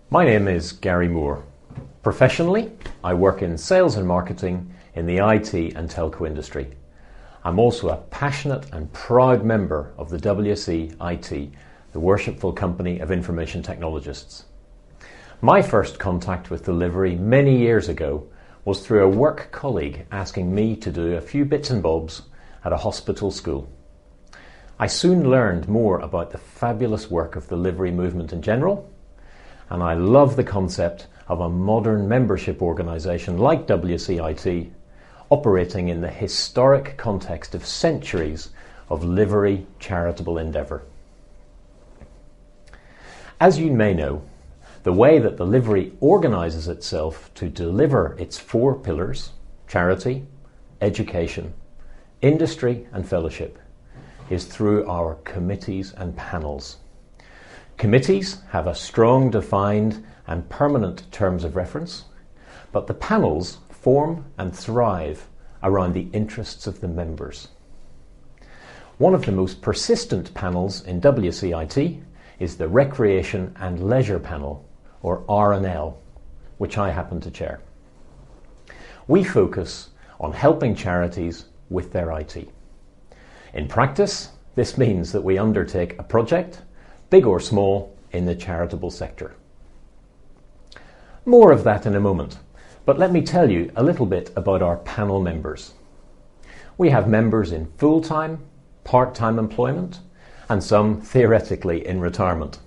My name is Gary Moore. Professionally, I work in sales and marketing in the IT and telco industry. I'm also a passionate and proud member of the WSE IT, the Worshipful Company of Information Technologists. My first contact with delivery many years ago was through a work colleague asking me to do a few bits and bobs at a hospital school. I soon learned more about the fabulous work of the delivery movement in general, and I love the concept of a modern membership organisation like WSE-IT operating in the historic context of centuries of livery charitable endeavour. As you may know, the way that the livery organises itself to deliver its 4 pillars, charity, education, industry and fellowship, is through our committees and panels. Committees have a strong, defined and permanent terms of reference, but the panels form and thrive around the interests of the members. One of the most persistent panels in WSE-IT is the Recreation and Leisure Panel, or R&L, which I happen to chair. We focus on helping charities with their IT. In practice, this means that we undertake a project, big or small, in the charitable sector. More of that in a moment, but let me tell you a little bit about our panel members. We have members in full-time, part-time employment, and some theoretically in retirement.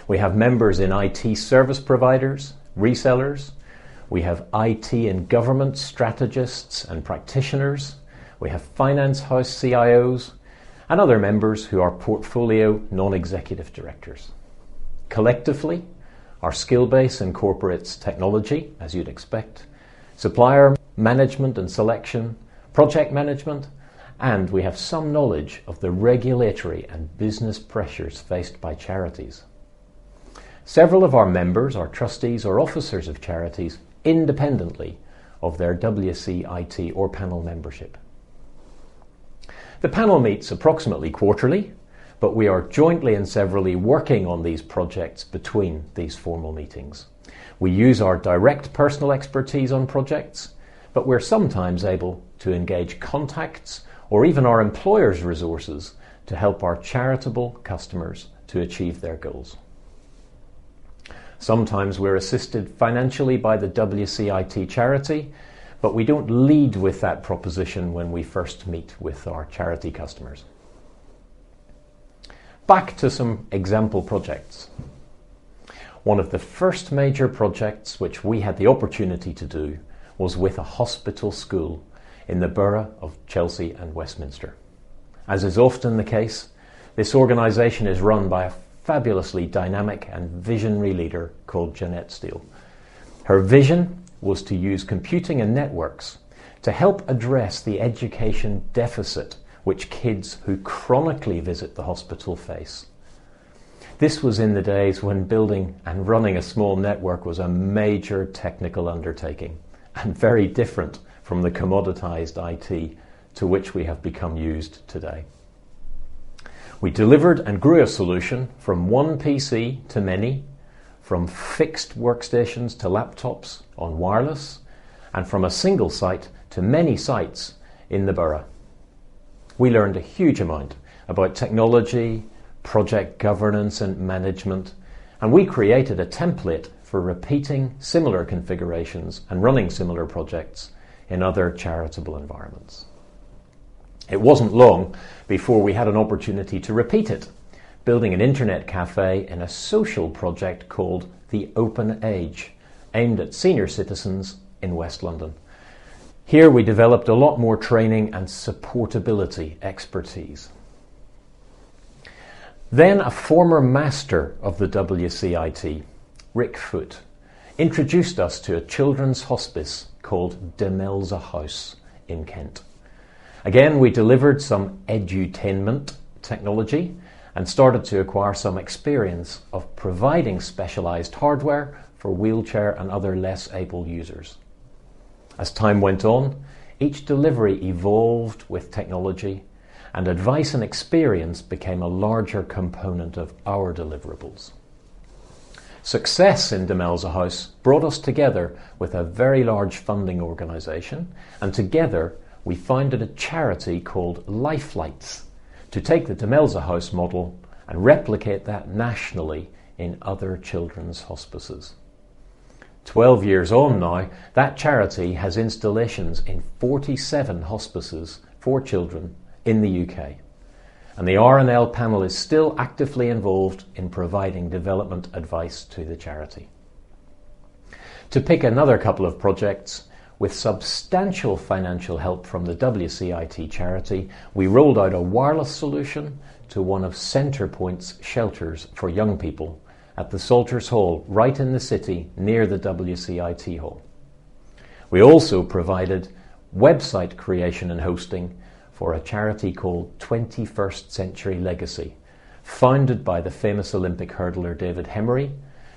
We have members in IT service providers, resellers. We have IT and government strategists and practitioners. We have finance house CIOs and other members who are portfolio non-executive directors. Collectively, our skill base incorporates technology, as you'd expect, supplier management and selection, project management, and we have some knowledge of the regulatory and business pressures faced by charities. Several of our members are trustees or officers of charities independently of their WSE-IT or panel membership. The panel meets approximately quarterly, but we are jointly and severally working on these projects between these formal meetings. We use our direct personal expertise on projects, but we're sometimes able to engage contacts or even our employers' resources to help our charitable customers to achieve their goals. Sometimes we're assisted financially by the WSE-IT charity, but we don't lead with that proposition when we first meet with our charity customers. Back to some example projects. One of the first major projects which we had the opportunity to do was with a hospital school in the borough of Chelsea and Westminster. As is often the case, this organisation is run by a fabulously dynamic and visionary leader called Jeanette Steele. Her vision was to use computing and networks to help address the education deficit which kids who chronically visit the hospital face. This was in the days when building and running a small network was a major technical undertaking and very different from the commoditized IT to which we have become used today. We delivered and grew a solution from one PC to many, from fixed workstations to laptops on wireless, and from a single site to many sites in the borough. We learned a huge amount about technology, project governance and management, and we created a template for repeating similar configurations and running similar projects in other charitable environments. It wasn't long before we had an opportunity to repeat it, building an internet cafe in a social project called The Open Age, aimed at senior citizens in West London. Here we developed a lot more training and supportability expertise. Then a former master of the WSE-IT, Rick Foote, introduced us to a children's hospice called Demelza House in Kent. Again, we delivered some edutainment technology and started to acquire some experience of providing specialised hardware for wheelchair and other less able users. As time went on, each delivery evolved with technology, and advice and experience became a larger component of our deliverables. Success in Demelza House brought us together with a very large funding organisation, and together we founded a charity called Lifelights to take the Demelza House model and replicate that nationally in other children's hospices. 12 years on now, that charity has installations in 47 hospices for children in the UK. And the RNL panel is still actively involved in providing development advice to the charity. To pick another couple of projects, with substantial financial help from the WCIT charity, we rolled out a wireless solution to one of Centrepoint's shelters for young people at the Salters Hall, right in the city near the WCIT hall. We also provided website creation and hosting for a charity called 21st Century Legacy, founded by the famous Olympic hurdler David Hemery,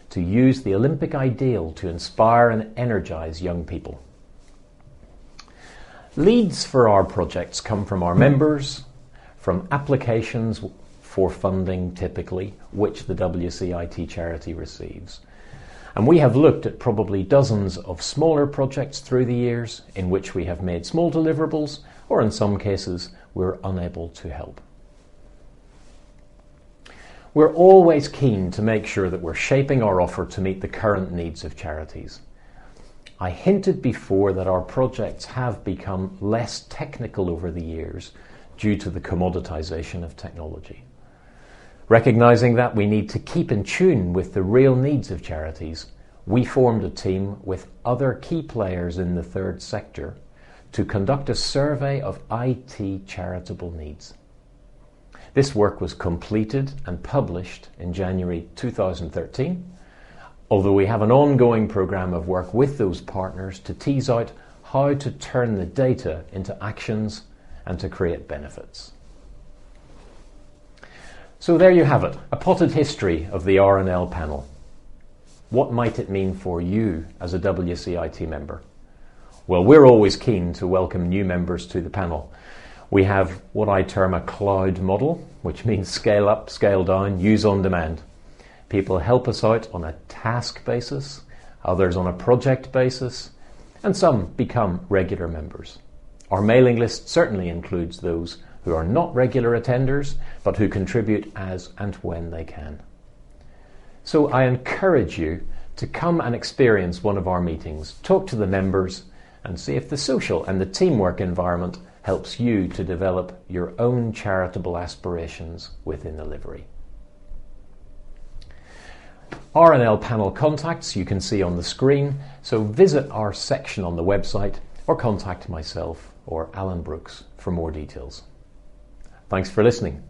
to use the Olympic ideal to inspire and energise young people. Leads for our projects come from our members, from applications for funding typically, which the WCIT charity receives. And we have looked at probably dozens of smaller projects through the years in which we have made small deliverables, or in some cases we're unable to help. We're always keen to make sure that we're shaping our offer to meet the current needs of charities. I hinted before that our projects have become less technical over the years due to the commoditisation of technology. Recognising that we need to keep in tune with the real needs of charities, we formed a team with other key players in the third sector to conduct a survey of IT charitable needs. This work was completed and published in January 2013, although we have an ongoing programme of work with those partners to tease out how to turn the data into actions and to create benefits. So there you have it, a potted history of the RNL panel. What might it mean for you as a WCIT member? Well, we're always keen to welcome new members to the panel. We have what I term a cloud model, which means scale up, scale down, use on demand. People help us out on a task basis, others on a project basis, and some become regular members. Our mailing list certainly includes those who are not regular attenders, but who contribute as and when they can. So I encourage you to come and experience one of our meetings, talk to the members, and see if the social and the teamwork environment helps you to develop your own charitable aspirations within the livery. RNL panel contacts you can see on the screen, so visit our section on the website or contact myself or Alan Brooks for more details. Thanks for listening.